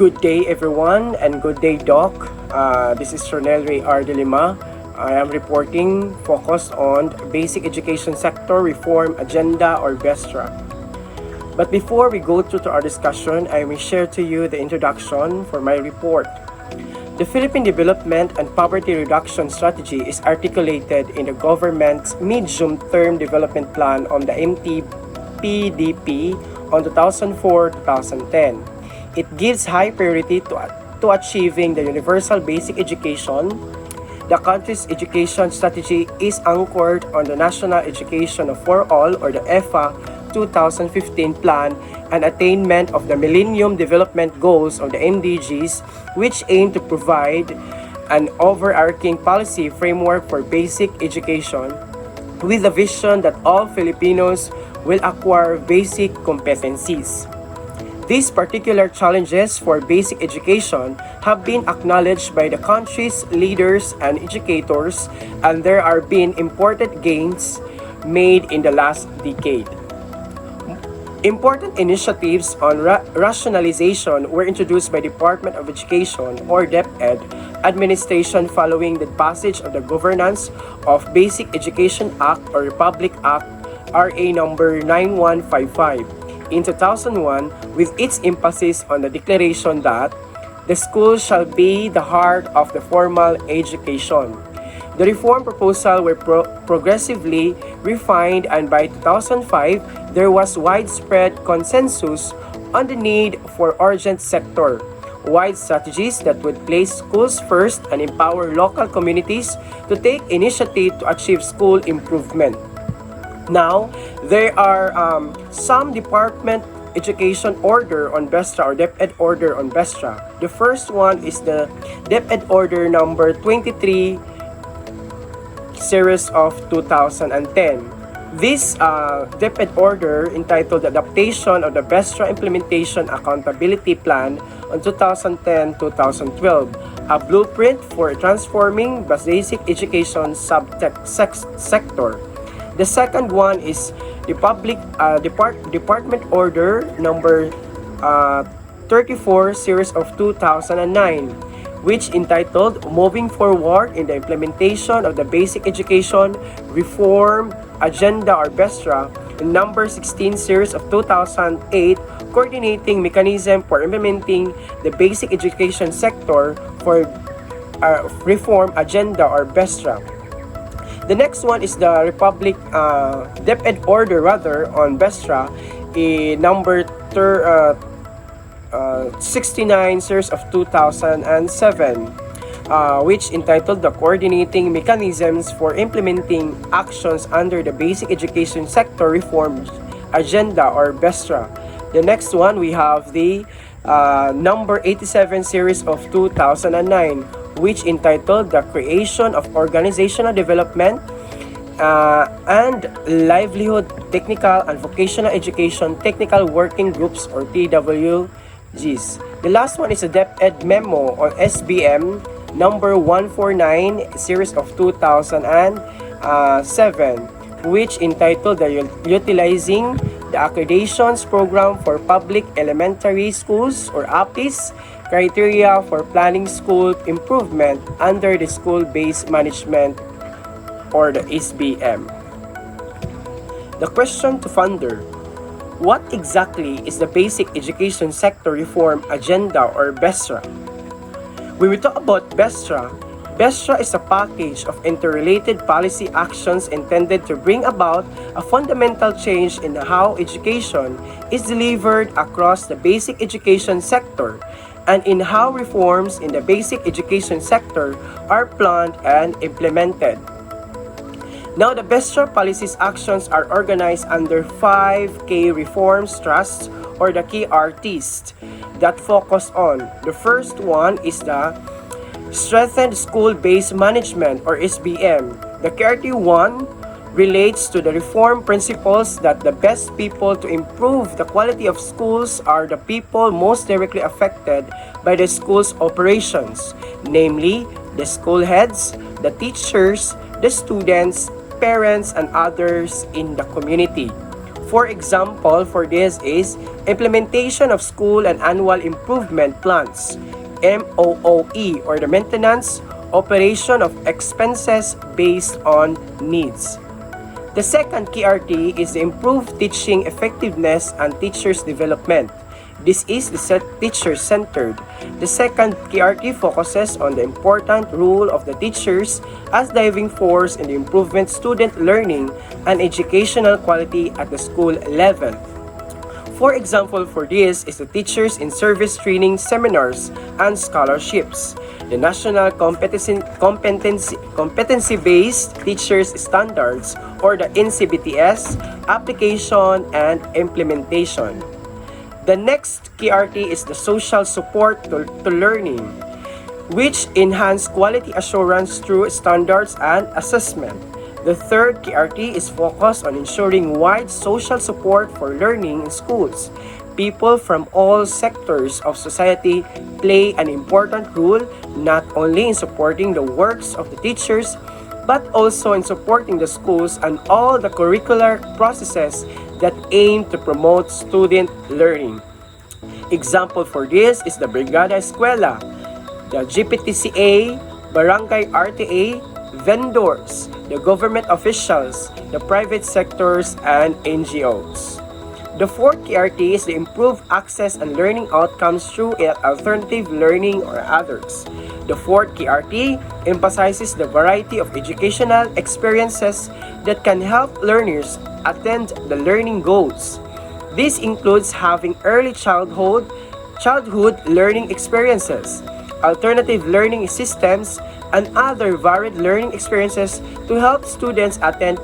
Good day everyone and good day Doc. This is Ronel Ray R. De Lima. I am reporting focused on basic education sector reform agenda or BESRA. But before we go to our discussion, I will share to you the introduction for my report. The Philippine Development and Poverty Reduction Strategy is articulated in the government's medium-term development plan on the MTPDP on 2004-2010. It gives high priority to achieving the universal basic education. The country's education strategy is anchored on the National Education for All or the EFA 2015 plan and attainment of the Millennium Development Goals or the MDGs, which aim to provide an overarching policy framework for basic education with the vision that all Filipinos will acquire basic competencies. These particular challenges for basic education have been acknowledged by the country's leaders and educators, and there are been important gains made in the last decade. Important initiatives on rationalization were introduced by Department of Education or DepEd administration following the passage of the Governance of Basic Education Act or Republic Act RA number 9155 in 2001, with its emphasis on the declaration that the school shall be the heart of the formal education. The reform proposal were progressively refined, and by 2005, there was widespread consensus on the need for urgent sector-wide strategies that would place schools first and empower local communities to take initiative to achieve school improvement. Now, there are some department education order on BESRA or DepEd order on BESRA. The first one is the DepEd order number 23 series of 2010. This DepEd order entitled Adaptation of the BESRA Implementation Accountability Plan on 2010-2012, a blueprint for transforming basic education sector. The second one is the Department Order number 34 series of 2009, which entitled Moving Forward in the Implementation of the Basic Education Reform Agenda or BESRA, number 16 series of 2008, coordinating mechanism for implementing the basic education sector for reform agenda or BESRA. The next one is the DepEd order on BESRA, number 69 series of 2007, which entitled the Coordinating Mechanisms for Implementing Actions under the Basic Education Sector Reform Agenda or BESRA. The next one we have the number 87 series of 2009, which entitled the Creation of Organizational Development and Livelihood Technical and Vocational Education Technical Working Groups or TWGs. The last one is a DepEd memo on SBM number 149 series of 2007, which entitled the Utilizing the Accreditations Program for Public Elementary Schools or APIS Criteria for Planning School Improvement under the School-Based Management or the SBM. The question to funder: what exactly is the Basic Education Sector Reform Agenda or BESRA? When we talk about BESRA, BESRA is a package of interrelated policy actions intended to bring about a fundamental change in how education is delivered across the basic education sector and in how reforms in the basic education sector are planned and implemented. Now, the BESRA policies actions are organized under 5 key reforms trusts or the key RTs that focus on. The first one is the Strengthened School-Based Management or SBM. The KRT1 relates to the reform principles that the best people to improve the quality of schools are the people most directly affected by the school's operations, namely the school heads, the teachers, the students, parents, and others in the community. For example, for this is implementation of school and annual improvement plans, MOOE, or the maintenance operation of expenses based on needs. The second KRT is the improved teaching effectiveness and teachers' development. This is the teacher-centered. The second KRT focuses on the important role of the teachers as driving force in the improvement student learning and educational quality at the school level. For example, for this is the Teachers in Service Training Seminars and Scholarships, the National Competency-Based Teachers Standards, or the NCBTS, application and implementation. The next KRT is the social support to learning, which enhance quality assurance through standards and assessment. The third KRT is focused on ensuring wide social support for learning in schools. People from all sectors of society play an important role not only in supporting the works of the teachers, but also in supporting the schools and all the curricular processes that aim to promote student learning. Example for this is the Brigada Eskwela, the GPTCA, Barangay RTA, vendors, the government officials, the private sectors, and NGOs. The fourth KRT is the improved access and learning outcomes through alternative learning or others. The fourth KRT emphasizes the variety of educational experiences that can help learners attain the learning goals. This includes having early childhood learning experiences, alternative learning systems, and other varied learning experiences to help students attain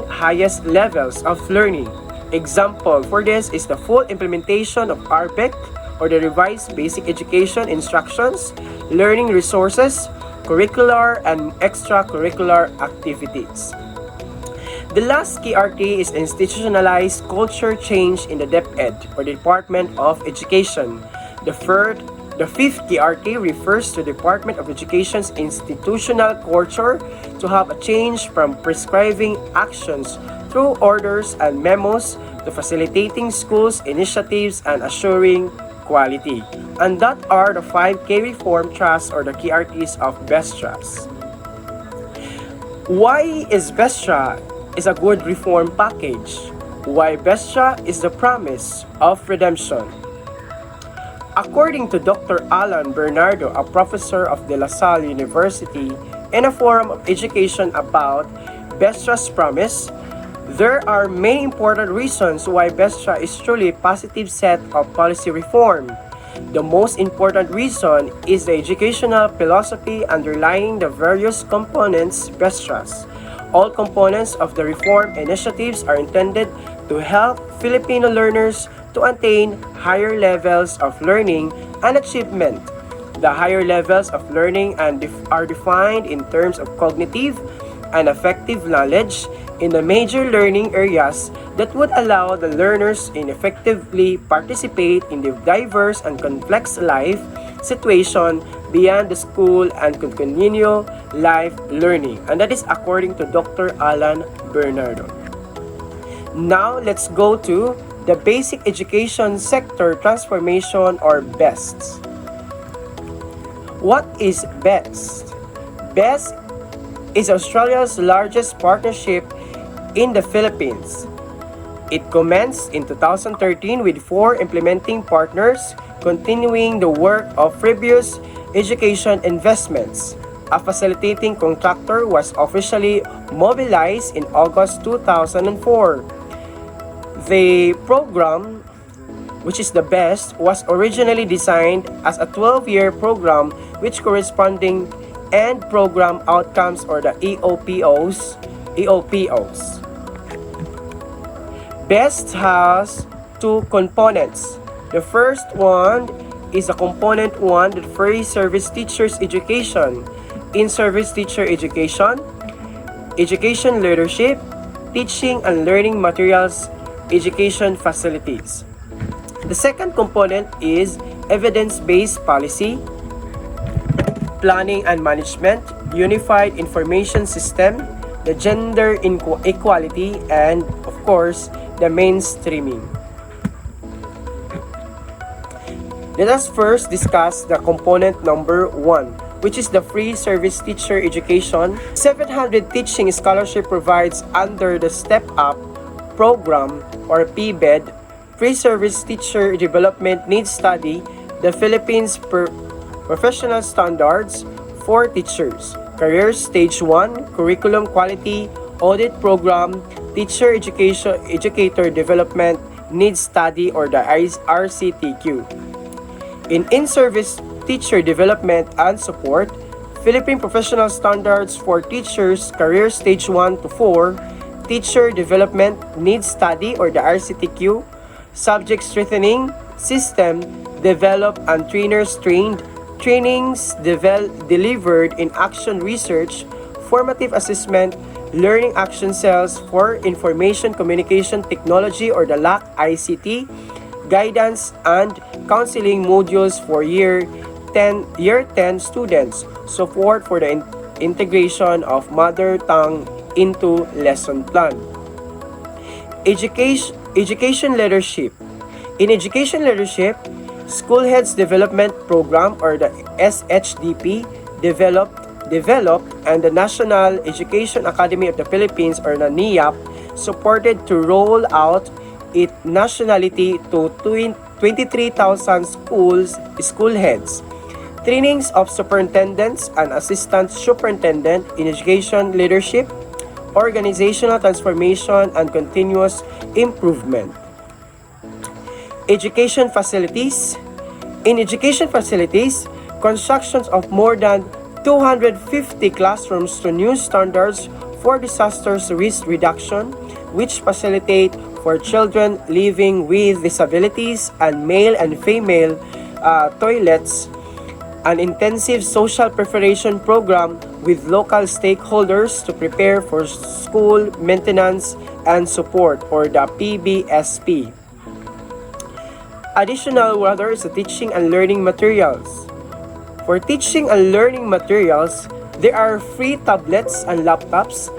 highest levels of learning. Example for this is the full implementation of RBEC, or the Revised Basic Education Instructions, learning resources, curricular and extracurricular activities. The last KRT is institutionalized culture change in the DepEd, or the Department of Education. The fifth KRT refers to the Department of Education's institutional culture to have a change from prescribing actions through orders and memos to facilitating schools' initiatives and assuring quality. And that are the 5 K-Reform Trusts, or the KRTs of BESRAs. Why is BESRA is a good reform package? Why BESRA is the promise of redemption? According to Dr. Alan Bernardo, a professor of De La Salle University, in a forum of education about BESRA's promise, there are many important reasons why BESRA is truly a positive set of policy reform. The most important reason is the educational philosophy underlying the various components BESRAs. All components of the reform initiatives are intended to help Filipino learners to attain higher levels of learning and achievement. The higher levels of learning are defined in terms of cognitive and affective knowledge in the major learning areas that would allow the learners to effectively participate in the diverse and complex life situation beyond the school and continue life learning. And that is according to Dr. Alan Bernardo. Now, let's go to the Basic Education Sector Transformation, or BEST. What is BEST? BEST is Australia's largest partnership in the Philippines. It commenced in 2013 with 4 implementing partners, continuing the work of previous education investments. A facilitating contractor was officially mobilized in August 2004. The program, which is the BEST, was originally designed as a 12-year program which corresponding end program outcomes, or the EOPOs. BEST has 2 components. The first one is a component 1, the free service teachers education, in-service teacher education, education leadership, teaching and learning materials, education facilities. The second component is evidence-based policy, planning and management, unified information system, the gender equality, and of course, the mainstreaming. Let us first discuss the component number 1, which is the free service teacher education. 700 teaching scholarship provides under the Step Up program or PBED, free service teacher development needs study, the Philippines professional standards for teachers, career stage 1, curriculum quality, audit program, teacher educator development needs study or the RCTQ. In-service teacher development and support, Philippine Professional Standards for Teachers, Career Stage 1 to 4, Teacher Development Needs Study or the RCTQ, Subject Strengthening System, Develop and Trainers Trained, Trainings Delivered in Action Research, Formative Assessment, Learning Action Cells for Information Communication Technology or the LAC ICT, Guidance and Counseling Modules for Year 10 students, support for the integration of mother tongue into lesson plan. Education Leadership. In Education Leadership, School Heads Development Program or the SHDP developed and the National Education Academy of the Philippines or the NIAP supported to roll out its nationality to 23,000 school heads. Trainings of superintendents and assistant superintendent in education leadership, organizational transformation, and continuous improvement. Education facilities. In education facilities, constructions of more than 250 classrooms to new standards for disaster risk reduction, which facilitate for children living with disabilities and male and female toilets, an intensive social preparation program with local stakeholders to prepare for school maintenance and support or the PBSP. Additional rather is the teaching and learning materials. For teaching and learning materials, there are free tablets and laptops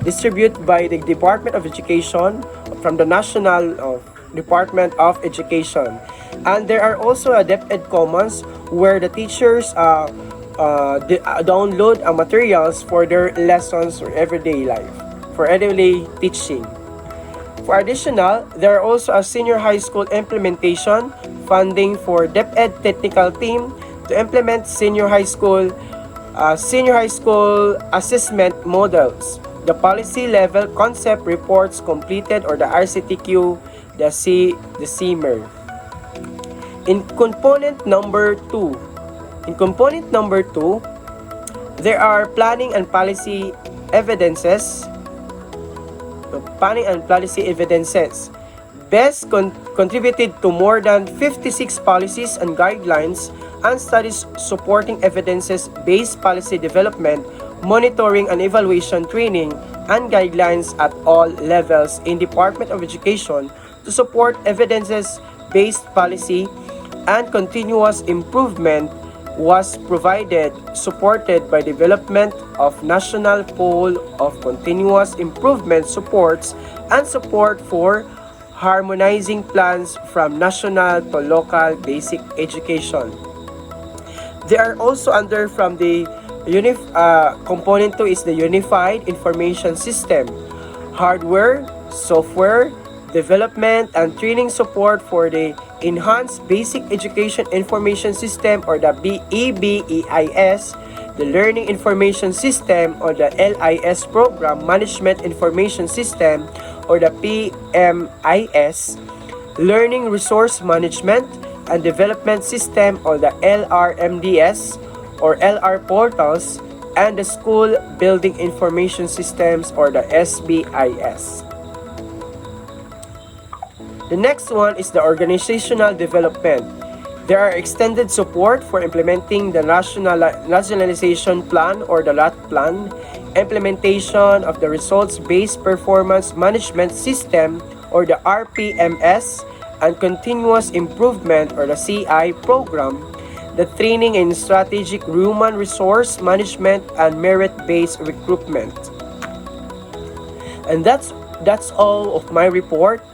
distributed by the Department of Education from the National Department of Education. And there are also DepEd Commons where the teachers download materials for their lessons or everyday life, for everyday teaching. For additional, there are also a senior high school implementation funding for DepEd technical team to implement senior high school assessment models. The policy level concept reports completed or the RCTQ, the CMER. In component number 2, there are planning and policy evidences. BEST contributed to more than 56 policies and guidelines and studies supporting evidences-based policy development, monitoring and evaluation training, and guidelines at all levels in Department of Education to support evidences-based policy, and continuous improvement was provided, supported by development of national pool of continuous improvement supports and support for harmonizing plans from national to local basic education. They are also under from the component 2 is the Unified Information System, hardware, software, development, and training support for the Enhanced Basic Education Information System or the EBEIS, the Learning Information System or the LIS Program Management Information System or the PMIS, Learning Resource Management and Development System or the LRMDS or LR Portals, and the School Building Information Systems or the SBIS. The next one is the organizational development. There are extended support for implementing the Nationalization Plan or the LAT Plan, implementation of the Results-Based Performance Management System or the RPMS, and Continuous Improvement or the CI program, the training in strategic human resource management and merit-based recruitment. And that's all of my report.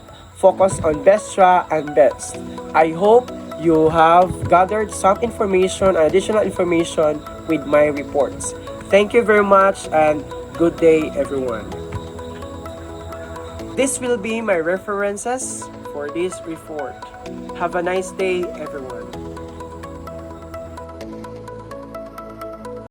focus on BESRA and BEST. I hope you have gathered some information, additional information with my reports. Thank you very much and good day everyone. This will be my references for this report. Have a nice day everyone.